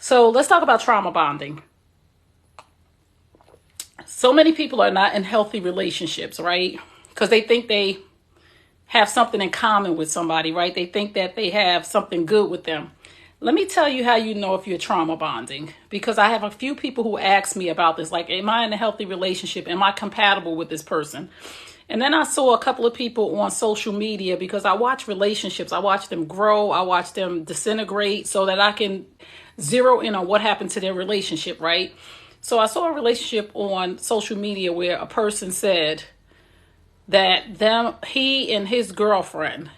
So let's talk about trauma bonding. So many people are not in healthy relationships, right? Because they think they have something in common with somebody, right? They think that they have something good with them. Let me tell you how you know if you're trauma bonding, because I have a few people who ask me about this, like, am I in a healthy relationship? Am I compatible with this person? And then I saw a couple of people on social media, because I watch relationships. I watch them grow. I watch them disintegrate so that I can zero in on what happened to their relationship, right? So I saw a relationship on social media where a person said that he and his girlfriend,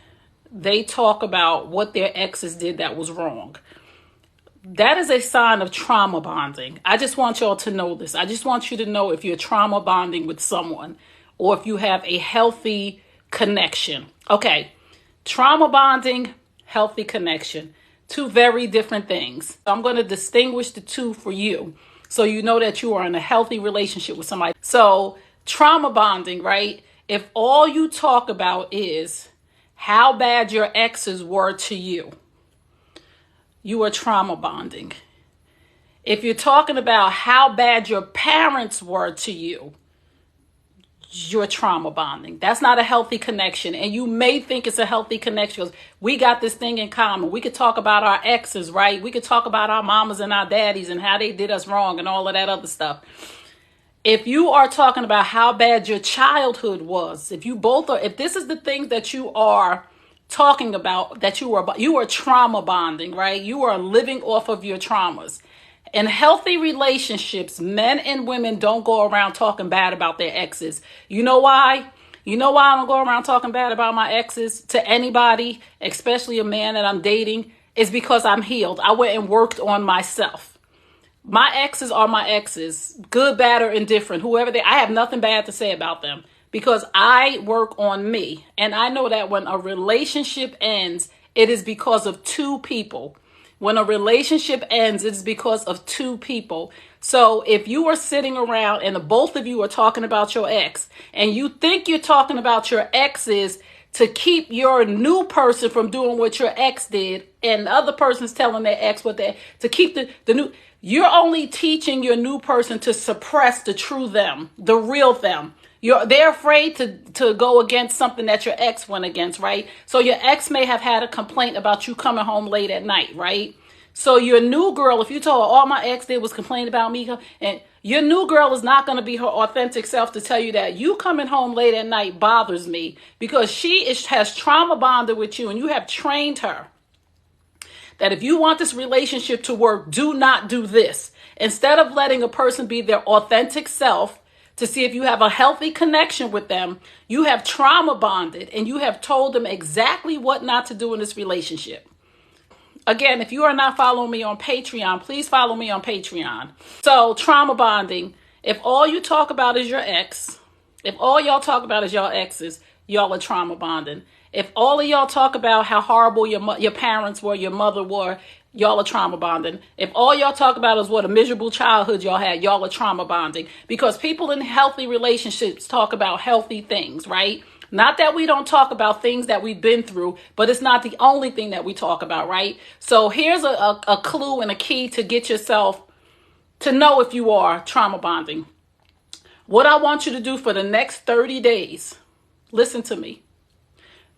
they talk about what their exes did that was wrong. That is a sign of trauma bonding. I just want y'all to know this. I just want you to know if you're trauma bonding with someone or if you have a healthy connection. Okay, trauma bonding, healthy connection, two very different things. I'm going to distinguish the two for you so you know that you are in a healthy relationship with somebody. So trauma bonding, right? If all you talk about is how bad your exes were to you, you are trauma bonding. If you're talking about how bad your parents were to you, you're trauma bonding. That's not a healthy connection. And you may think it's a healthy connection because we got this thing in common. We could talk about our exes, right? We could talk about our mamas and our daddies and how they did us wrong and all of that other stuff. If you are talking about how bad your childhood was, if this is the things that you are talking about, that you are trauma bonding, right? You are living off of your traumas. In healthy relationships, men and women don't go around talking bad about their exes. You know why? You know why I don't go around talking bad about my exes to anybody, especially a man that I'm dating? Is because I'm healed. I went and worked on myself. My exes are my exes, good, bad, or indifferent, whoever I have nothing bad to say about them because I work on me. And I know that when a relationship ends, it is because of two people. When a relationship ends, it's because of two people. So if you are sitting around and the both of you are talking about your ex and you think you're talking about your exes to keep your new person from doing what your ex did, and the other person's telling their ex to keep the new, you're only teaching your new person to suppress the true them, the real them. They're afraid to go against something that your ex went against, right? So your ex may have had a complaint about you coming home late at night, right? So your new girl, if you told her all my ex did was complain about me, and your new girl is not going to be her authentic self to tell you that you coming home late at night bothers me, because has trauma bonded with you and you have trained her that if you want this relationship to work, do not do this. Instead of letting a person be their authentic self to see if you have a healthy connection with them, you have trauma bonded and you have told them exactly what not to do in this relationship. Again, if you are not following me on Patreon, please follow me on Patreon. So trauma bonding, if all you talk about is your ex, if all y'all talk about is your exes, y'all are trauma bonding. If all of y'all talk about how horrible your parents were, your mother were, y'all are trauma bonding. If all y'all talk about is what a miserable childhood y'all had, y'all are trauma bonding. Because people in healthy relationships talk about healthy things, right? Not that we don't talk about things that we've been through, but it's not the only thing that we talk about, right? So here's a clue and a key to get yourself to know if you are trauma bonding. What I want you to do for the next 30 days, listen to me.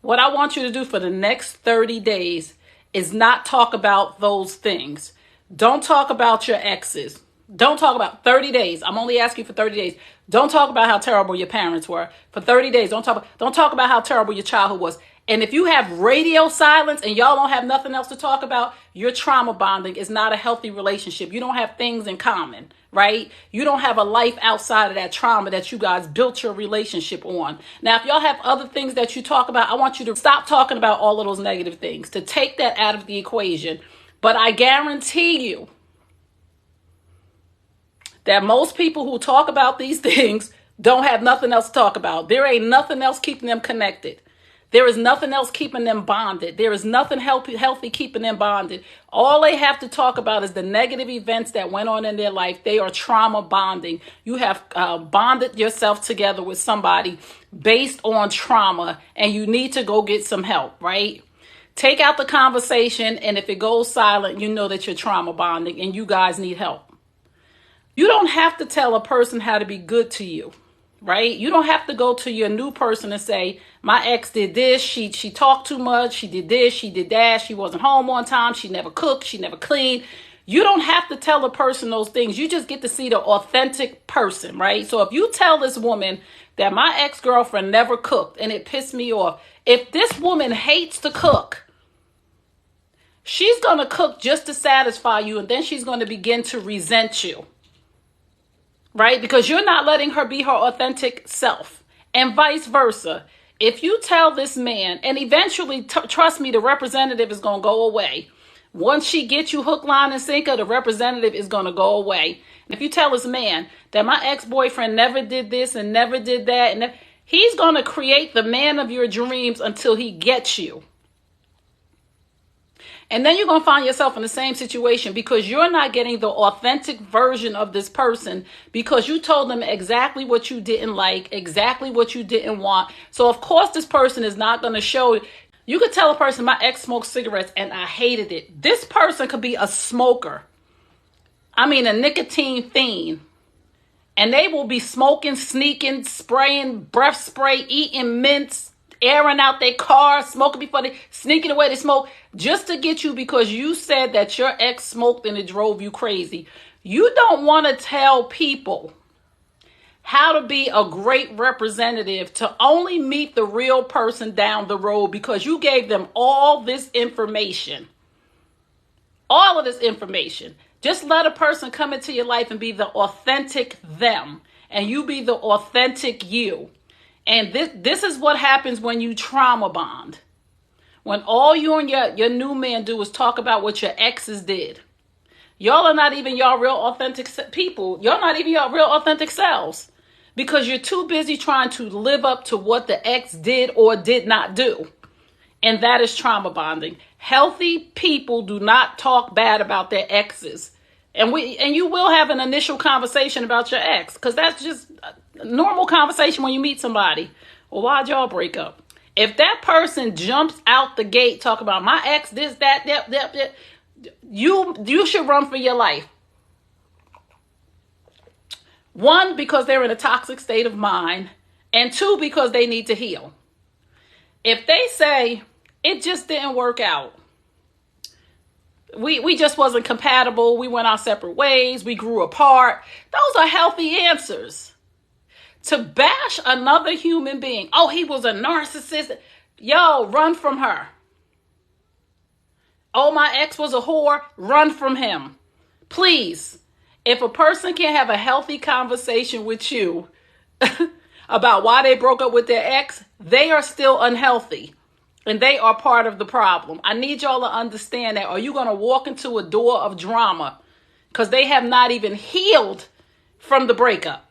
What I want you to do for the next 30 days is not talk about those things. Don't talk about your exes. Don't talk about 30 days. I'm only asking you for 30 days. Don't talk about how terrible your parents were. For 30 days, don't talk about how terrible your childhood was. And if you have radio silence and y'all don't have nothing else to talk about, your trauma bonding is not a healthy relationship. You don't have things in common, right? You don't have a life outside of that trauma that you guys built your relationship on. Now, if y'all have other things that you talk about, I want you to stop talking about all of those negative things, to take that out of the equation. But I guarantee you that most people who talk about these things don't have nothing else to talk about. There ain't nothing else keeping them connected. There is nothing else keeping them bonded. There is nothing healthy keeping them bonded. All they have to talk about is the negative events that went on in their life. They are trauma bonding. You have bonded yourself together with somebody based on trauma, and you need to go get some help, right? Take out the conversation, and if it goes silent, you know that you're trauma bonding and you guys need help. You don't have to tell a person how to be good to you, right? You don't have to go to your new person and say, my ex did this, she talked too much, she did this, she did that, she wasn't home on time, she never cooked, she never cleaned. You don't have to tell a person those things. You just get to see the authentic person, right? So if you tell this woman that my ex-girlfriend never cooked and it pissed me off, if this woman hates to cook, she's going to cook just to satisfy you, and then she's going to begin to resent you, right? Because you're not letting her be her authentic self, and vice versa. If you tell this man, and eventually, trust me, the representative is going to go away. Once she gets you hook, line, and sinker, the representative is going to go away. And if you tell this man that my ex-boyfriend never did this and never did that, and he's going to create the man of your dreams until he gets you. And then you're going to find yourself in the same situation because you're not getting the authentic version of this person because you told them exactly what you didn't like, exactly what you didn't want. So, of course, this person is not going to show. You could tell a person, my ex smoked cigarettes and I hated it. This person could be a smoker. I mean, a nicotine fiend. And they will be smoking, sneaking, spraying, breath spray, eating mints, airing out their car, smoking before they sneaking away to smoke just to get you because you said that your ex smoked and it drove you crazy. You don't want to tell people how to be a great representative to only meet the real person down the road because you gave them all this information. All of this information. Just let a person come into your life and be the authentic them, and you be the authentic you. And this is what happens when you trauma bond. When all you and your new man do is talk about what your exes did. Y'all are not even y'all real authentic people. Y'all not even y'all real authentic selves. Because you're too busy trying to live up to what the ex did or did not do. And that is trauma bonding. Healthy people do not talk bad about their exes. And you will have an initial conversation about your ex. Because that's just a normal conversation when you meet somebody. Well, why'd y'all break up? If that person jumps out the gate talking about my ex, this, that, you should run for your life. One, because they're in a toxic state of mind. And two, because they need to heal. If they say, it just didn't work out. We just wasn't compatible. We went our separate ways. We grew apart. Those are healthy answers. To bash another human being. Oh, he was a narcissist. Yo, run from her. Oh, my ex was a whore. Run from him. Please. If a person can't have a healthy conversation with you about why they broke up with their ex, they are still unhealthy. And they are part of the problem. I need y'all to understand that. Are you going to walk into a door of drama? Because they have not even healed from the breakup.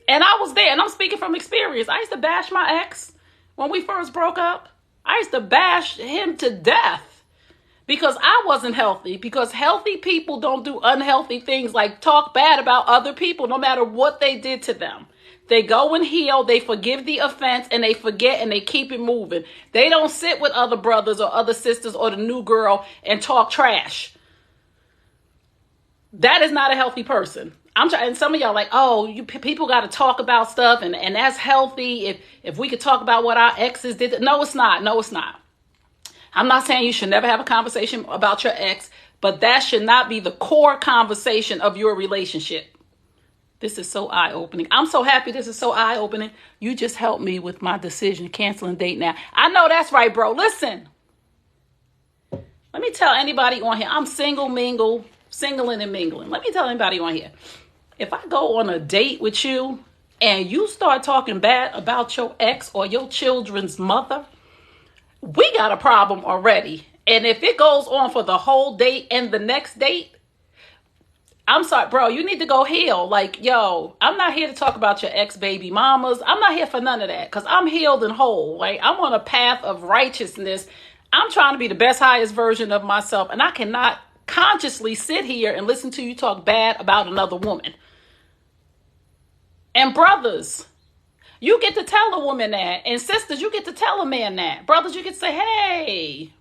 And I was there, and I'm speaking from experience. I used to bash my ex when we first broke up. I used to bash him to death because I wasn't healthy. Because healthy people don't do unhealthy things like talk bad about other people no matter what they did to them. They go and heal, they forgive the offense, and they forget, and they keep it moving. They don't sit with other brothers or other sisters or the new girl and talk trash. That is not a healthy person. I'm trying, and some of y'all like, oh, people got to talk about stuff, and that's healthy if we could talk about what our exes did. No, it's not. No, it's not. I'm not saying you should never have a conversation about your ex, but that should not be the core conversation of your relationship. This is so eye-opening. I'm so happy this is so eye-opening. You just helped me with my decision, canceling date now. I know that's right, bro. Listen. Let me tell anybody on here. I'm singling and mingling. Let me tell anybody on here. If I go on a date with you and you start talking bad about your ex or your children's mother, we got a problem already. And if it goes on for the whole date and the next date, I'm sorry, bro, you need to go heal. Like, yo, I'm not here to talk about your ex-baby mamas. I'm not here for none of that because I'm healed and whole. Like, I'm on a path of righteousness. I'm trying to be the best, highest version of myself. And I cannot consciously sit here and listen to you talk bad about another woman. And brothers, You get to tell a woman that. And sisters, you get to tell a man that. Brothers, you get to say, hey,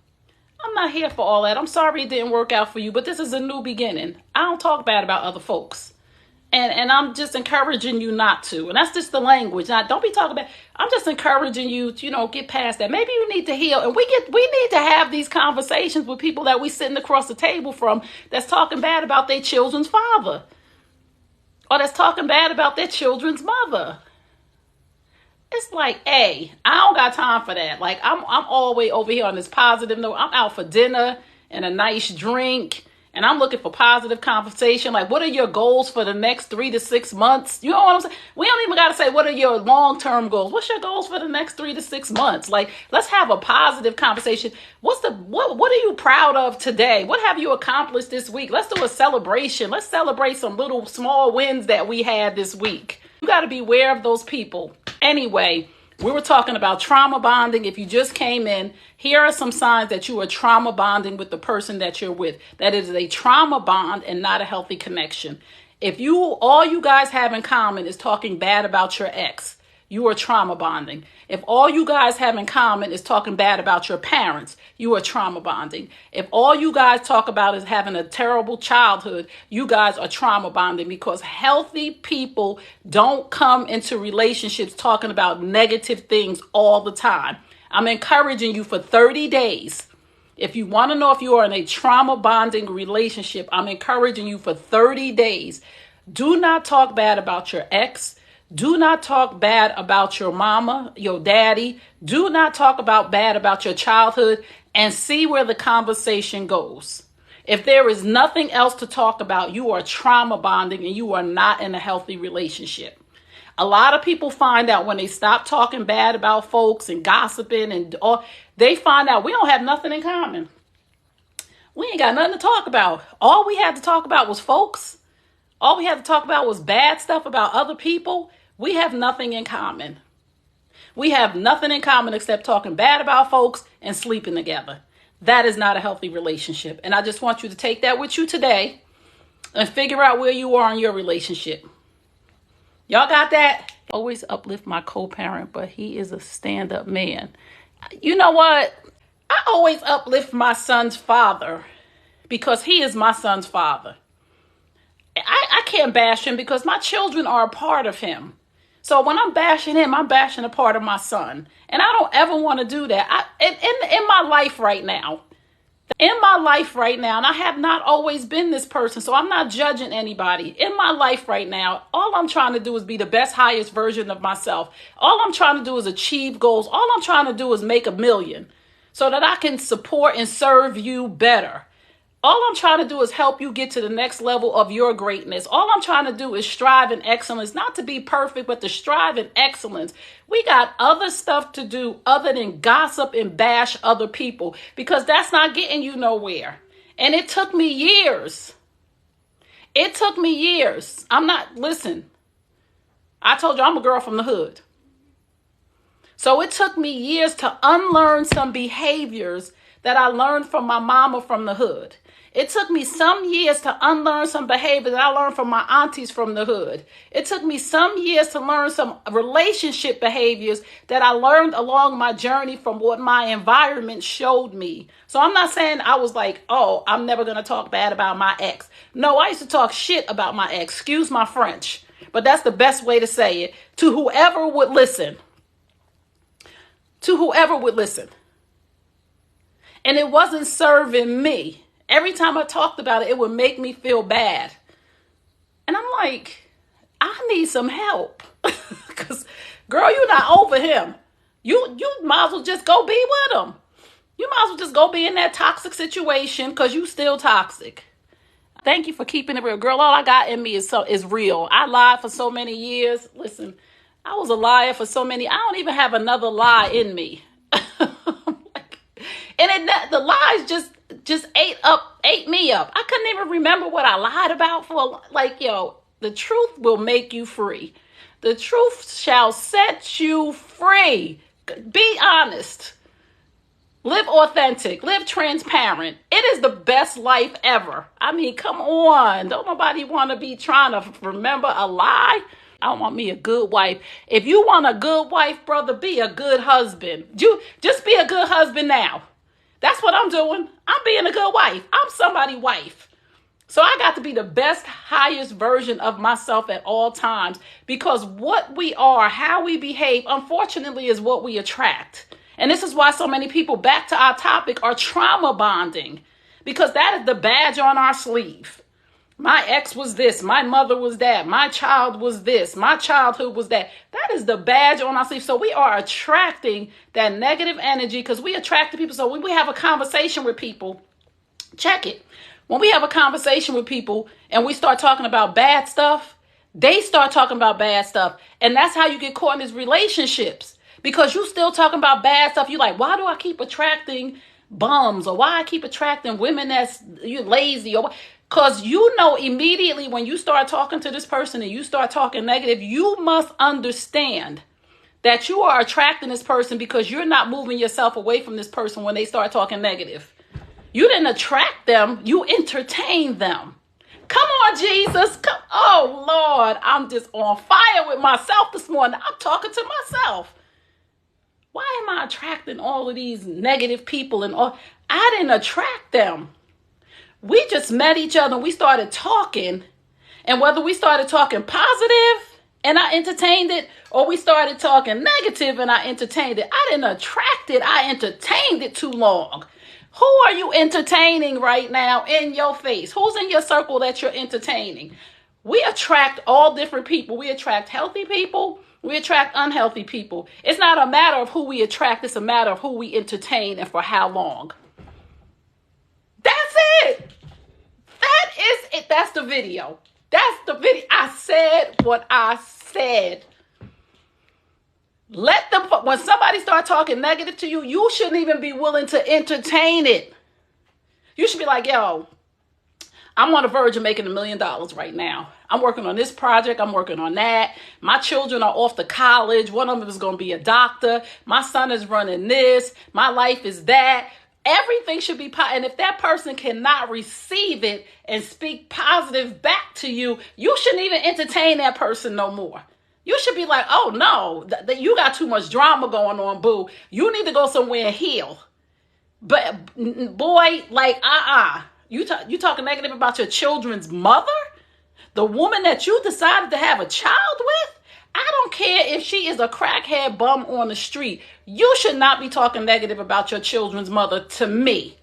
I'm not here for all that. I'm sorry it didn't work out for you, but this is a new beginning. I don't talk bad about other folks. And I'm just encouraging you not to. And that's just the language. Now, don't be talking about, I'm just encouraging you to, get past that. Maybe you need to heal. And we need to have these conversations with people that we sitting across the table from that's talking bad about their children's father. Or that's talking bad about their children's mother. It's like, hey, I don't got time for that. Like, I'm all the way over here on this positive note. I'm out for dinner and a nice drink. And I'm looking for positive conversation. Like, what are your goals for the next 3 to 6 months? You know what I'm saying? We don't even got to say, what are your long-term goals? What's your goals for the next 3 to 6 months? Like, let's have a positive conversation. What are you proud of today? What have you accomplished this week? Let's do a celebration. Let's celebrate some little small wins that we had this week. You got to be aware of those people. Anyway, we were talking about trauma bonding. If you just came in, here are some signs that you are trauma bonding with the person that you're with. That is a trauma bond and not a healthy connection. If all you guys have in common is talking bad about your ex, you are trauma bonding. If all you guys have in common is talking bad about your parents, you are trauma bonding. If all you guys talk about is having a terrible childhood, you guys are trauma bonding, because healthy people don't come into relationships talking about negative things all the time. I'm encouraging you for 30 days. If you want to know if you are in a trauma bonding relationship, I'm encouraging you for 30 days. Do not talk bad about your ex. Do not talk bad about your mama, your daddy. Do not talk bad about your childhood, and see where the conversation goes. If there is nothing else to talk about, you are trauma bonding and you are not in a healthy relationship. A lot of people find out when they stop talking bad about folks and gossiping and all, they find out we don't have nothing in common. We ain't got nothing to talk about. All we had to talk about was folks. All we had to talk about was bad stuff about other people. We have nothing in common. We have nothing in common except talking bad about folks and sleeping together. That is not a healthy relationship. And I just want you to take that with you today and figure out where you are in your relationship. Y'all got that? I always uplift my co-parent, but he is a stand-up man. You know what? I always uplift my son's father because he is my son's father. I can't bash him because my children are a part of him. So when I'm bashing him, I'm bashing a part of my son. And I don't ever want to do that. In my life right now, and I have not always been this person, so I'm not judging anybody. In my life right now, all I'm trying to do is be the best, highest version of myself. All I'm trying to do is achieve goals. All I'm trying to do is make $1 million so that I can support and serve you better. All I'm trying to do is help you get to the next level of your greatness. All I'm trying to do is strive in excellence, not to be perfect, but to strive in excellence. We got other stuff to do other than gossip and bash other people, because that's not getting you nowhere. And it took me years. Listen, I told you I'm a girl from the hood. So it took me years to unlearn some behaviors that I learned from my mama from the hood. It took me some years to unlearn some behavior that I learned from my aunties from the hood. It took me some years to learn some relationship behaviors that I learned along my journey from what my environment showed me. So I'm not saying I was like, oh, I'm never going to talk bad about my ex. No, I used to talk shit about my ex. Excuse my French. But that's the best way to say it. To whoever would listen. And it wasn't serving me. Every time I talked about it, it would make me feel bad. And I'm like, I need some help. Because, girl, you're not over him. You might as well just go be with him. You might as well just go be in that toxic situation because you still toxic. Thank you for keeping it real. Girl, all I got in me is real. I lied for so many years. Listen, I was a liar for so many. I don't even have another lie in me. And the lies just ate me up. I couldn't even remember what I lied about the truth will make you free. The truth shall set you free. Be honest. Live authentic. Live transparent. It is the best life ever. I mean, come on. Don't nobody want to be trying to remember a lie. I want me a good wife. If you want a good wife, brother, be a good husband. You just be a good husband now. That's what I'm doing. I'm being a good wife. I'm somebody's wife. So I got to be the best, highest version of myself at all times, because what we are, how we behave, unfortunately, is what we attract. And this is why so many people, back to our topic, are trauma bonding, because that is the badge on our sleeve. My ex was this, my mother was that, my child was this, my childhood was that. That is the badge on our sleeve. So we are attracting that negative energy because we attract the people. So when we have a conversation with people, check it. When we have a conversation with people and we start talking about bad stuff, they start talking about bad stuff. And that's how you get caught in these relationships, because you still talking about bad stuff. You like, why do I keep attracting bums? Or why I keep attracting women that's lazy? Or because you know immediately when you start talking to this person and you start talking negative, you must understand that you are attracting this person because you're not moving yourself away from this person when they start talking negative. You didn't attract them, you entertained them. Come on, Jesus. Come. Oh, Lord, I'm just on fire with myself this morning. I'm talking to myself. Why am I attracting all of these negative people and all? I didn't attract them. We just met each other and we started talking. And whether we started talking positive and I entertained it, or we started talking negative and I entertained it, I didn't attract it. I entertained it too long. Who are you entertaining right now in your face? Who's in your circle that you're entertaining? We attract all different people. We attract healthy people. We attract unhealthy people. It's not a matter of who we attract. It's a matter of who we entertain and for how long. That's it. That is it. That's the video. That's the video. I said what I said. Let them, when somebody start talking negative to you, you shouldn't even be willing to entertain it. You should be like, yo, I'm on the verge of making $1 million right now. I'm working on this project. I'm working on that. My children are off to college. One of them is going to be a doctor. My son is running this. My life is that. Everything should be positive. And if that person cannot receive it and speak positive back to you, you shouldn't even entertain that person no more. You should be like, oh, no, you got too much drama going on, boo. You need to go somewhere and heal. But, boy, like, You talking negative about your children's mother? The woman that you decided to have a child with? I don't care if she is a crackhead bum on the street. You should not be talking negative about your children's mother to me.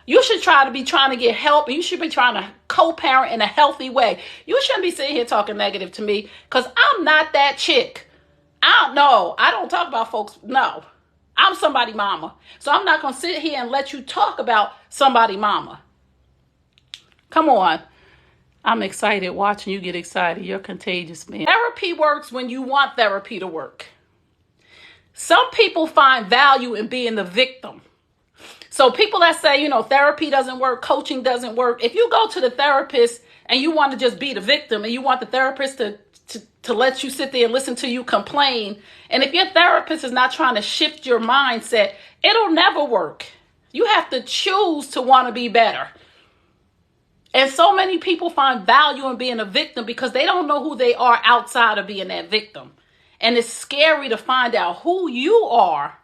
You should trying to get help, and you should be trying to co-parent in a healthy way. You shouldn't be sitting here talking negative to me, because I'm not that chick. I don't talk about folks. No, I'm somebody mama. So I'm not going to sit here and let you talk about somebody mama. Come on. I'm excited watching you get excited. You're contagious, man. Therapy works when you want therapy to work. Some people find value in being the victim. So people that say, therapy doesn't work, coaching doesn't work. If you go to the therapist and you want to just be the victim and you want the therapist to let you sit there and listen to you complain, and if your therapist is not trying to shift your mindset, it'll never work. You have to choose to want to be better. And so many people find value in being a victim because they don't know who they are outside of being that victim. And it's scary to find out who you are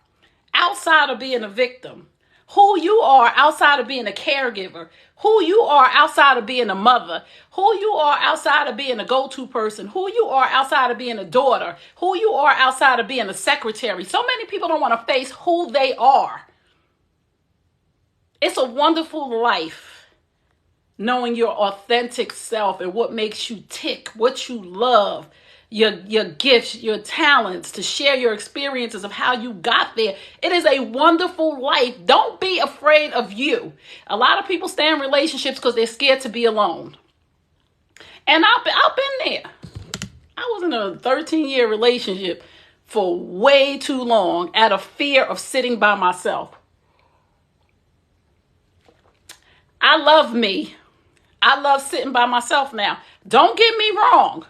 outside of being a victim. Who you are outside of being a caregiver, who you are outside of being a mother, who you are outside of being a go-to person, who you are outside of being a daughter, who you are outside of being a secretary. So many people don't want to face who they are. It's a wonderful life knowing your authentic self and what makes you tick, what you love, your gifts, your talents, to share your experiences of how you got there. It is a wonderful life. Don't be afraid of you. A lot of people stay in relationships because they're scared to be alone. And I've been there. I was in a 13-year relationship for way too long out of fear of sitting by myself. I love me. I love sitting by myself now. Don't get me wrong.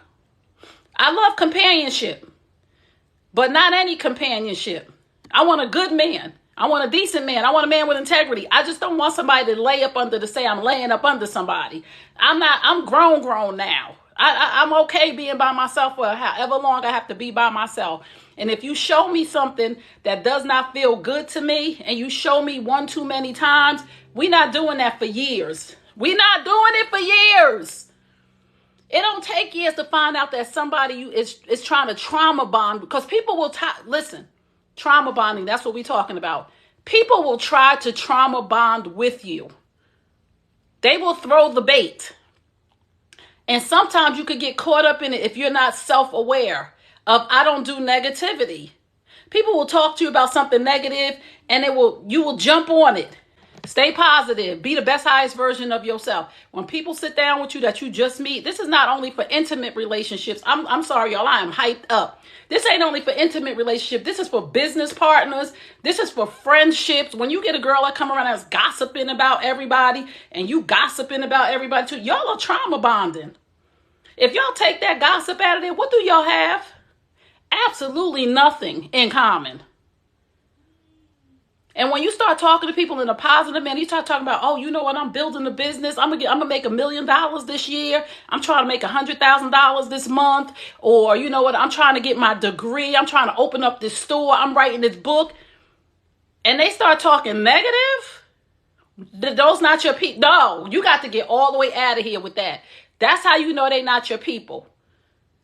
I love companionship, but not any companionship. I want a good man. I want a decent man. I want a man with integrity. I just don't want somebody to lay up under to say I'm laying up under somebody. I'm grown now. I'm okay being by myself for however long I have to be by myself. And if you show me something that does not feel good to me, and you show me one too many times, we're not doing that for years. We're not doing it for years. It don't take years to find out that somebody is trying to trauma bond, because people will listen, trauma bonding, that's what we're talking about. People will try to trauma bond with you. They will throw the bait. And sometimes you could get caught up in it if you're not self-aware of, I don't do negativity. People will talk to you about something negative and you will jump on it. Stay positive. Be the best, highest version of yourself. When people sit down with you that you just meet, this is not only for intimate relationships. I'm sorry, y'all. I am hyped up. This ain't only for intimate relationships. This is for business partners. This is for friendships. When you get a girl that come around that's gossiping about everybody and you gossiping about everybody too, y'all are trauma bonding. If y'all take that gossip out of there, what do y'all have? Absolutely nothing in common. And when you start talking to people in a positive manner, you start talking about, oh, you know what, I'm building a business. I'm gonna make $1 million this year. I'm trying to make $100,000 this month. Or you know what, I'm trying to get my degree. I'm trying to open up this store. I'm writing this book. And they start talking negative. Those not your people. No, you got to get all the way out of here with that. That's how you know they not your people.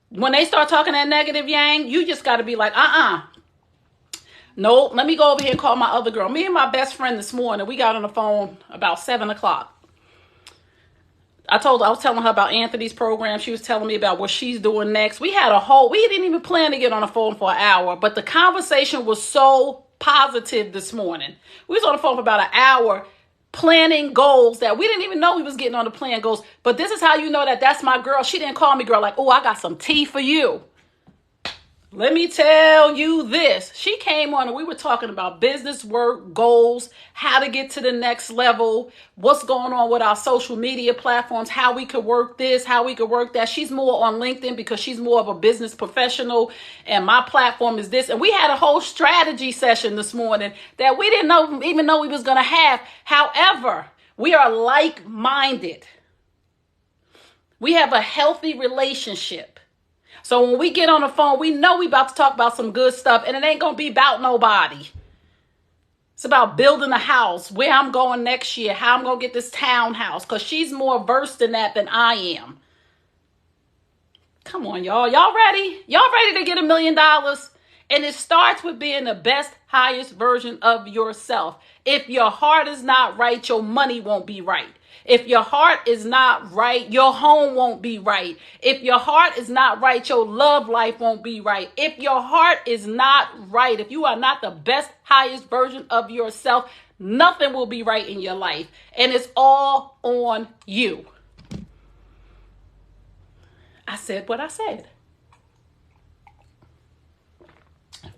When they start talking that negative yang, you just got to be like, no, let me go over here and call my other girl. Me and my best friend this morning, we got on the phone about 7 o'clock. I was telling her about Anthony's program. She was telling me about what she's doing next. We didn't even plan to get on the phone for an hour, but the conversation was so positive this morning. We was on the phone for about an hour planning goals that we didn't even know we was getting on the plan goals. But this is how you know that that's my girl. She didn't call me girl like, oh, I got some tea for you. Let me tell you this. She came on and we were talking about business, work, goals, how to get to the next level, what's going on with our social media platforms, how we could work this, how we could work that. She's more on LinkedIn because she's more of a business professional and my platform is this. And we had a whole strategy session this morning that we didn't even know we was going to have. However, we are like-minded. We have a healthy relationship. So when we get on the phone, we know we about to talk about some good stuff, and it ain't going to be about nobody. It's about building a house, where I'm going next year, how I'm going to get this townhouse, because she's more versed in that than I am. Come on, y'all. Y'all ready? Y'all ready to get $1 million? And it starts with being the best, highest version of yourself. If your heart is not right, your money won't be right. If your heart is not right, your home won't be right. If your heart is not right, your love life won't be right. If your heart is not right, if you are not the best, highest version of yourself, nothing will be right in your life. And it's all on you. I said what I said.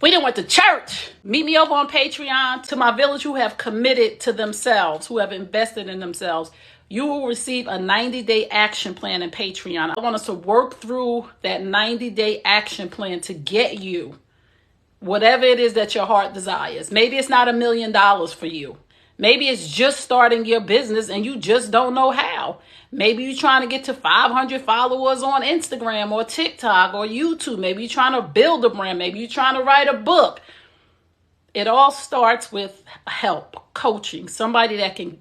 We done went to church. Meet me over on Patreon. To my village who have committed to themselves, who have invested in themselves, you will receive a 90-day action plan in Patreon. I want us to work through that 90-day action plan to get you whatever it is that your heart desires. Maybe it's not $1 million for you. Maybe it's just starting your business and you just don't know how. Maybe you're trying to get to 500 followers on Instagram or TikTok or YouTube. Maybe you're trying to build a brand. Maybe you're trying to write a book. It all starts with help, coaching, somebody that can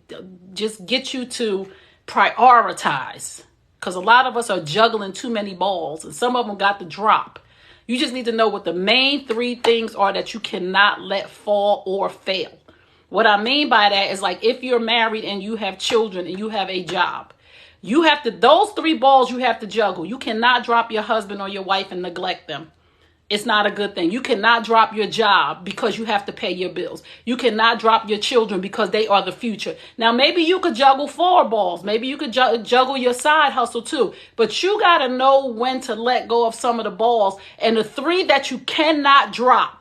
just get you to prioritize. Because a lot of us are juggling too many balls and some of them got to drop. You just need to know what the main 3 things are that you cannot let fall or fail. What I mean by that is like if you're married and you have children and you have a job, you have to, those 3 balls you have to juggle. You cannot drop your husband or your wife and neglect them. It's not a good thing. You cannot drop your job because you have to pay your bills. You cannot drop your children because they are the future. Now, maybe you could juggle 4 balls. Maybe you could juggle your side hustle too. But you got to know when to let go of some of the balls. And the 3 that you cannot drop,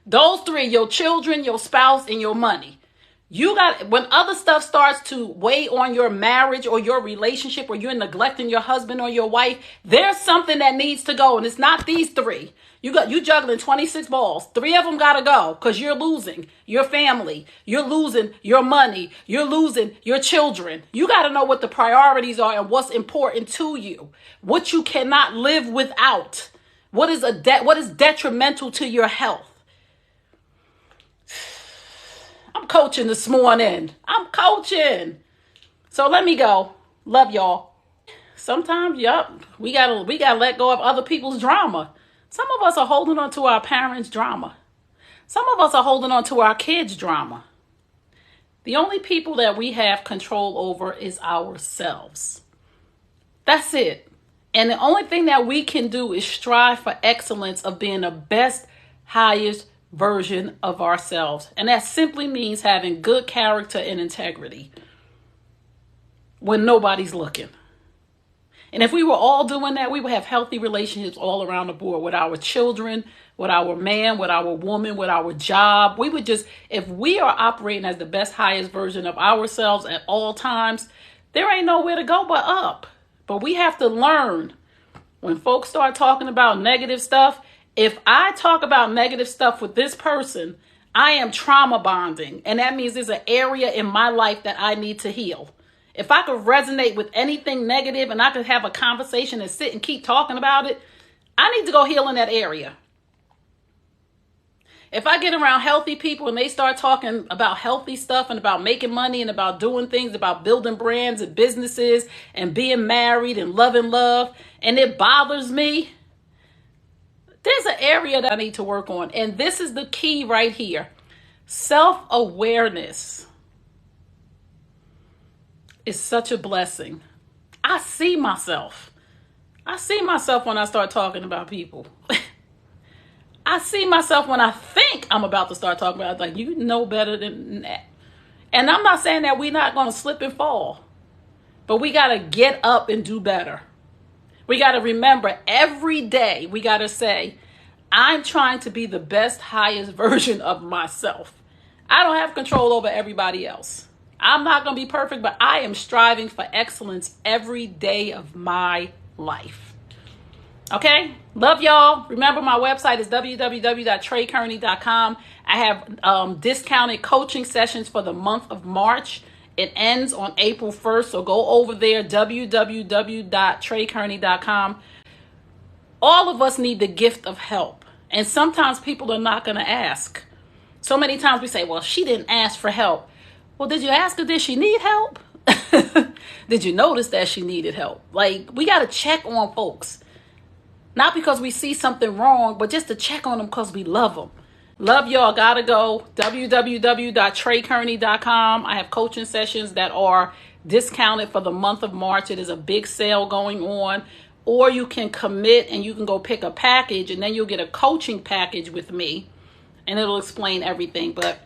those 3, your children, your spouse, and your money. When other stuff starts to weigh on your marriage or your relationship, or you're neglecting your husband or your wife, there's something that needs to go. And it's not these three. You juggling 26 balls. 3 of them got to go because you're losing your family. You're losing your money. You're losing your children. You got to know what the priorities are and what's important to you. What you cannot live without. What is detrimental to your health. I'm coaching this morning. I'm coaching. So let me go. Love y'all. Sometimes, we gotta let go of other people's drama. Some of us are holding on to our parents' drama. Some of us are holding on to our kids' drama. The only people that we have control over is ourselves. That's it. And the only thing that we can do is strive for excellence of being the best, highest version of ourselves. And that simply means having good character and integrity when nobody's looking. And if we were all doing that, we would have healthy relationships all around the board with our children, with our man, with our woman, with our job. If we are operating as the best, highest version of ourselves at all times, there ain't nowhere to go but up. But we have to learn when folks start talking about negative stuff. If I talk about negative stuff with this person, I am trauma bonding. And that means there's an area in my life that I need to heal. If I could resonate with anything negative and I could have a conversation and sit and keep talking about it, I need to go heal in that area. If I get around healthy people and they start talking about healthy stuff and about making money and about doing things, about building brands and businesses and being married and loving love, and it bothers me, there's an area that I need to work on. And this is the key right here. Self-awareness is such a blessing. I see myself. I see myself when I start talking about people. I see myself when I think I'm about to start talking about it. Like, you know better than that. And I'm not saying that we're not going to slip and fall. But we got to get up and do better. We got to remember every day, we got to say, I'm trying to be the best, highest version of myself. I don't have control over everybody else. I'm not going to be perfect, but I am striving for excellence every day of my life. Okay? Love y'all. Remember, my website is www.treykearney.com. I have discounted coaching sessions for the month of March. It ends on April 1st, so go over there, www.treykearney.com. All of us need the gift of help, and sometimes people are not going to ask. So many times we say, well, she didn't ask for help. Well, did you ask her, did she need help? Did you notice that she needed help? Like, we got to check on folks. Not because we see something wrong, but just to check on them because we love them. Love y'all. Gotta go. www.treykearney.com. I have coaching sessions that are discounted for the month of March. It is a big sale going on. Or you can commit and you can go pick a package, and then you'll get a coaching package with me. And it'll explain everything. But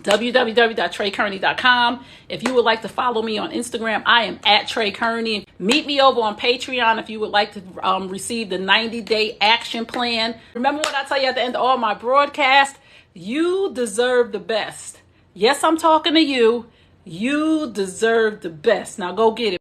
www.treykearney.com. If you would like to follow me on Instagram, I am at Trey Kearney. Meet me over on Patreon if you would like to receive the 90-day action plan. Remember what I tell you at the end of all my broadcasts? You deserve the best. Yes, I'm talking to you. You deserve the best. Now go get it.